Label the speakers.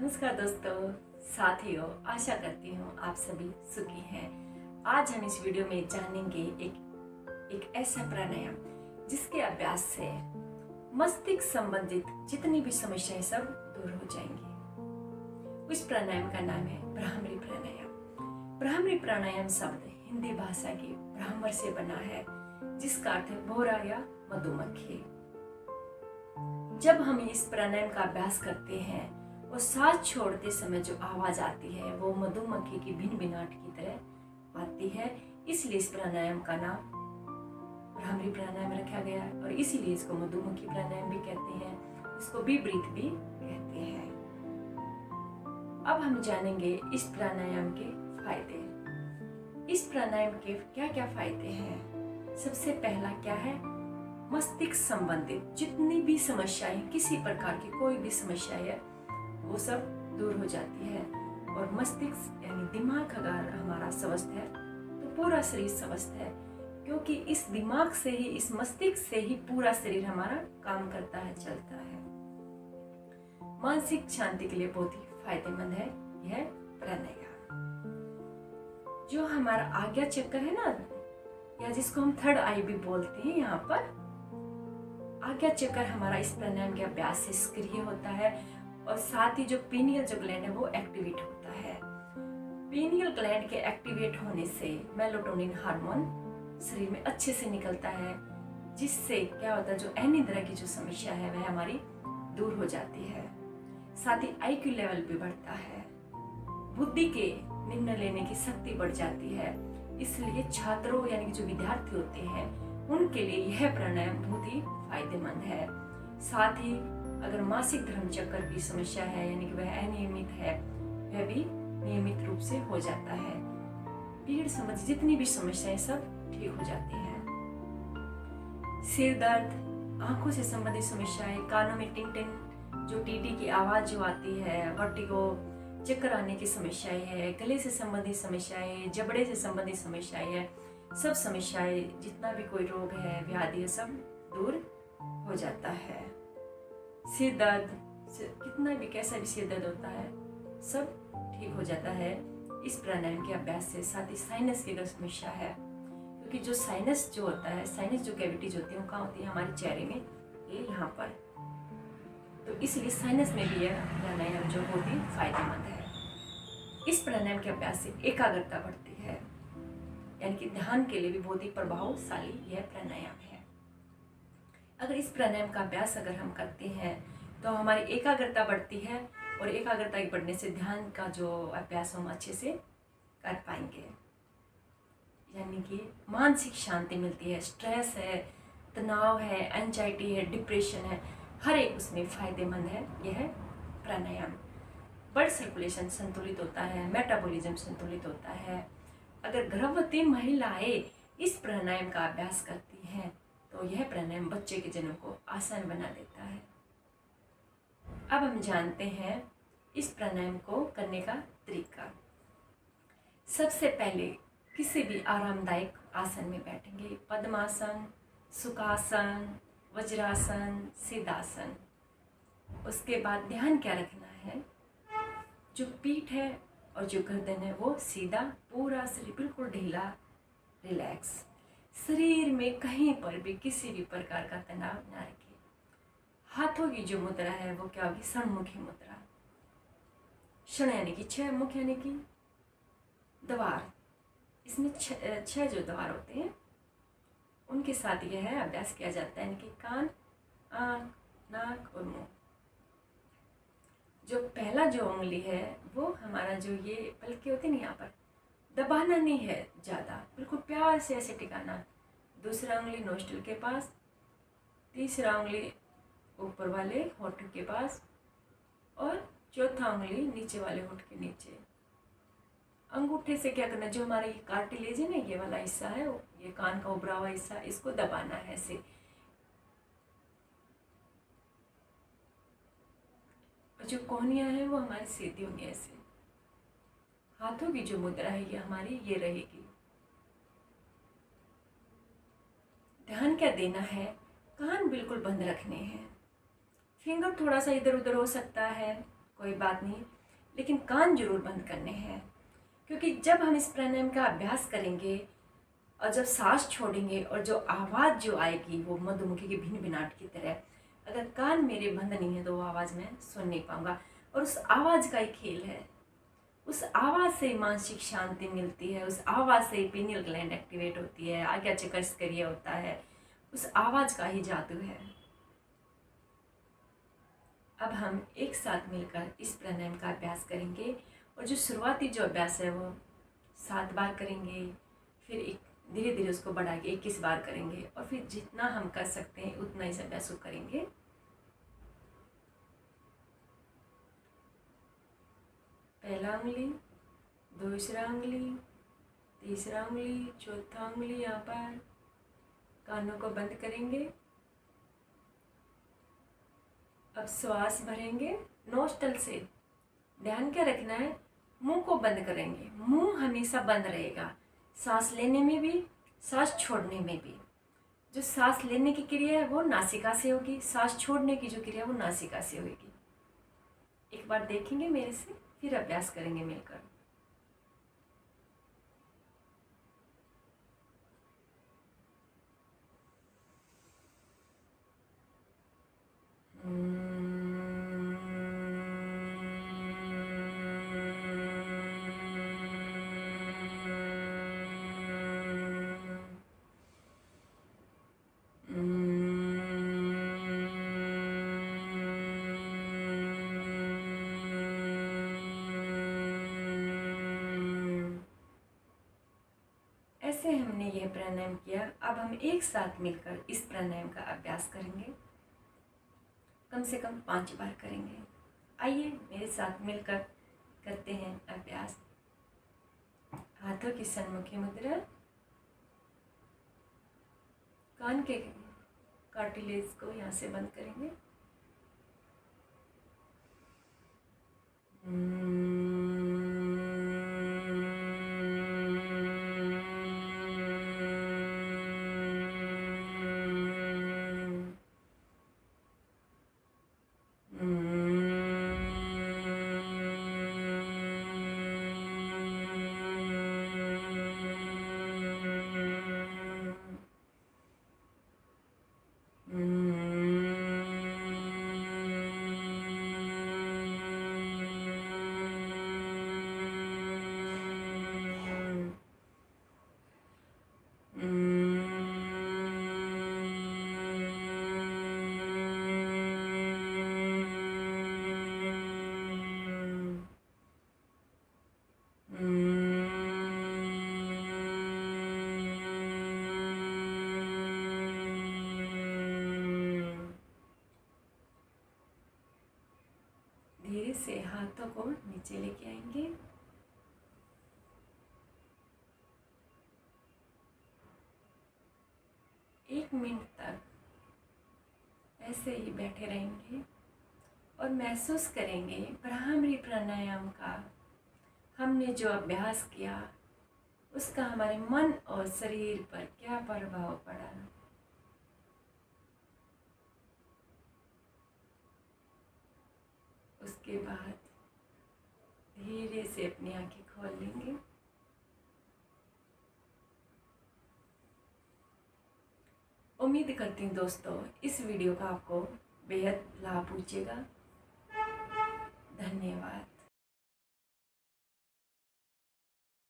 Speaker 1: नमस्कार दोस्तों, साथियों, आशा करती हूँ आप सभी सुखी हैं। आज हम इस वीडियो में जानेंगे एक ऐसा प्राणायाम जिसके अभ्यास से मस्तिष्क संबंधित जितनी भी समस्याएं सब दूर हो जाएंगी। उस प्राणायाम का नाम है भ्रामरी प्राणायाम। भ्रामरी प्राणायाम शब्द हिंदी भाषा की भ्रामर से बना है, जिसका अर्थ है भौरा या मधुमक्खी। जब हम इस प्राणायाम का अभ्यास करते हैं और सांस छोड़ते समय जो आवाज आती है वो मधुमक्खी की भिनभिनाहट की तरह आती है। इसलिए इस प्राणायाम का नाम भ्रामरी प्राणायाम रखा गया है और इसीलिए इसको मधुमक्खी प्राणायाम भी कहते हैं, इसको भी ब्रीथ भी कहते हैं। अब हम जानेंगे इस प्राणायाम के फायदे। इस प्राणायाम के क्या क्या फायदे हैं। सबसे पहला क्या है, मस्तिष्क संबंधित जितनी भी समस्याएं, किसी प्रकार की कोई भी समस्या है वो सब दूर हो जाती है। और मस्तिष्क यानी दिमाग अगर हमारा स्वस्थ है तो पूरा शरीर स्वस्थ है, क्योंकि इस दिमाग से ही, इस मस्तिष्क से ही पूरा शरीर हमारा काम करता है, चलता है। मानसिक शांति के लिए बहुत ही फायदेमंद है यह प्राणायाम। जो हमारा आज्ञा चक्र है ना, या जिसको हम थर्ड आई भी बोलते हैं, यहाँ पर आज्ञा चक्र हमारा इस प्राणायाम के अभ्यास से सक्रिय होता है और साथ ही जो पीनियल जो ग्लैंड है वो एक्टिवेट होता है। पीनियल ग्लैंड के एक्टिवेट होने से मेलाटोनिन हार्मोन शरीर में अच्छे से निकलता है, जिससे क्या होता है, जो अनिद्रा की जो समस्या है वह हमारी दूर हो जाती है। साथ ही आईक्यू लेवल भी बढ़ता है, बुद्धि के निर्णय लेने की शक्ति बढ़ जाती है। इसलिए छात्रों यानी कि जो विद्यार्थी होते हैं उनके लिए यह प्राणायाम बहुत ही फायदेमंद है। साथ ही अगर मासिक धर्म चक्र की समस्या है यानी कि वह अनियमित है, वह भी नियमित रूप से हो जाता है। पीरियड संबंधी जितनी भी समस्याएं सब ठीक हो जाती हैं। सिर दर्द, आंखों से संबंधित समस्याएं, कानों में टिंग टिंग जो टीटी की आवाज जो आती है, वर्टिगो, चक्कर आने की समस्याएं है, गले से संबंधित समस्याएं, जबड़े से संबंधित समस्याएं है, सब समस्याएं, जितना भी कोई रोग है, व्याधि है, सब दूर हो जाता है। सिर दर्द, कितना भी कैसा भी सिर दर्द होता है सब ठीक हो जाता है इस प्राणायाम के अभ्यास से। साथ ही साइनस की अगर समस्या है, क्योंकि जो साइनस जो होता है, साइनस जो कैविटीज होती है वो कहाँ होती है, हमारे चेहरे में, ये यहाँ पर। तो इसलिए साइनस में भी यह प्राणायाम जो बहुत ही फायदेमंद है। इस प्राणायाम के अभ्यास से एकाग्रता बढ़ती है, यानी कि ध्यान के लिए भी बहुत ही प्रभावशाली यह प्राणायाम है। अगर इस प्राणायाम का अभ्यास अगर हम करते हैं तो हमारी एकाग्रता बढ़ती है और एकाग्रता के बढ़ने से ध्यान का जो अभ्यास हम अच्छे से कर पाएंगे, यानी कि मानसिक शांति मिलती है। स्ट्रेस है, तनाव है, एंजाइटी है, डिप्रेशन है, हर एक उसमें फायदेमंद है यह प्राणायाम। ब्लड सर्कुलेशन संतुलित होता है, मेटाबॉलिज्म संतुलित होता है। अगर गर्भवती महिलाएं इस प्राणायाम का अभ्यास करती हैं तो यह प्राणायाम बच्चे के जन्म को आसान बना देता है। अब हम जानते हैं इस प्राणायाम को करने का तरीका। सबसे पहले किसी भी आरामदायक आसन में बैठेंगे, पद्मासन, सुखासन, वज्रासन, सिद्धासन। उसके बाद ध्यान क्या रखना है, जो पीठ है और जो गर्दन है वो सीधा, पूरा शरीर बिल्कुल ढीला, रिलैक्स। शरीर में कहीं पर भी किसी भी प्रकार का तनाव ना रखें। हाथों की जो मुद्रा है वो क्या होगी, षणमुखी मुद्रा। षण यानी कि छह, मुख यानी कि द्वार। इसमें छह जो द्वार होते हैं उनके साथ यह है अभ्यास किया जाता है, यानी कि कान, आँख, नाक और मुंह। जो पहला जो उंगली है वो हमारा जो ये पलके होते हैं यहाँ पर, दबाना नहीं है ज़्यादा, बिल्कुल प्यार से ऐसे टिकाना। दूसरा उंगली नोस्ट्रिल के पास, तीसरा उंगली ऊपर वाले होठ के पास और चौथा उंगली नीचे वाले होठ के नीचे। अंगूठे से क्या करना, जो हमारा ये कार्टिलेज है ना, ये वाला हिस्सा है, ये कान का उभरा हुआ हिस्सा, इसको दबाना है ऐसे। जो कोहनियाँ हैं वो हमारी सीधी होंगी ऐसे। हाथों की जो मुद्रा है ये हमारी ये रहेगी। ध्यान क्या देना है, कान बिल्कुल बंद रखने हैं। फिंगर थोड़ा सा इधर उधर हो सकता है, कोई बात नहीं, लेकिन कान जरूर बंद करने हैं, क्योंकि जब हम इस प्राणायाम का अभ्यास करेंगे और जब सांस छोड़ेंगे और जो आवाज़ जो आएगी वो मधुमक्खी की भिनभिनाहट की तरह, अगर कान मेरे बंद नहीं है तो वो आवाज़ मैं सुन नहीं पाऊंगा। और उस आवाज़ का ही खेल है, उस आवाज़ से मानसिक शांति मिलती है, उस आवाज़ से पिनियल ग्लैंड एक्टिवेट होती है, आज्ञा चक्र सक्रिय होता है, उस आवाज़ का ही जादू है। अब हम एक साथ मिलकर इस प्राणायाम का अभ्यास करेंगे और जो शुरुआती जो अभ्यास है वो 7 बार करेंगे, फिर एक धीरे धीरे उसको बढ़ा के 21 बार करेंगे और फिर जितना हम कर सकते हैं उतना इस अभ्यास को करेंगे। पहला उंगली, दूसरा उंगली, तीसरा उंगली, चौथा उंगली यहाँ पर। कानों को बंद करेंगे। अब श्वास भरेंगे नोस्टल से। ध्यान क्या रखना है, मुंह को बंद करेंगे, मुंह हमेशा बंद रहेगा, सांस लेने में भी, सांस छोड़ने में भी। जो सांस लेने की क्रिया है वो नासिका से होगी, सांस छोड़ने की जो क्रिया है वो नासिका से होगी। एक बार देखेंगे मेरे से, फिर अभ्यास करेंगे मिलकर। ऐसे हमने यह प्राणायाम किया। अब हम एक साथ मिलकर इस प्राणायाम का अभ्यास करेंगे, कम से कम 5 बार करेंगे। आइए मेरे साथ मिलकर करते हैं अभ्यास। हाथों की सन्मुखी मुद्रा, कान के कार्टिलेज को यहाँ से बंद करेंगे। धीरे से हाथों को नीचे लेके आएंगे। एक मिनट तक ऐसे ही बैठे रहेंगे और महसूस करेंगे भ्रामरी प्राणायाम का हमने जो अभ्यास किया उसका हमारे मन और शरीर पर क्या प्रभाव पड़ा। उसके बाद धीरे से अपनी आंखें खोल लेंगे। उम्मीद करती हूँ दोस्तों इस वीडियो का आपको बेहद लाभ पहुँचेगा। धन्यवाद।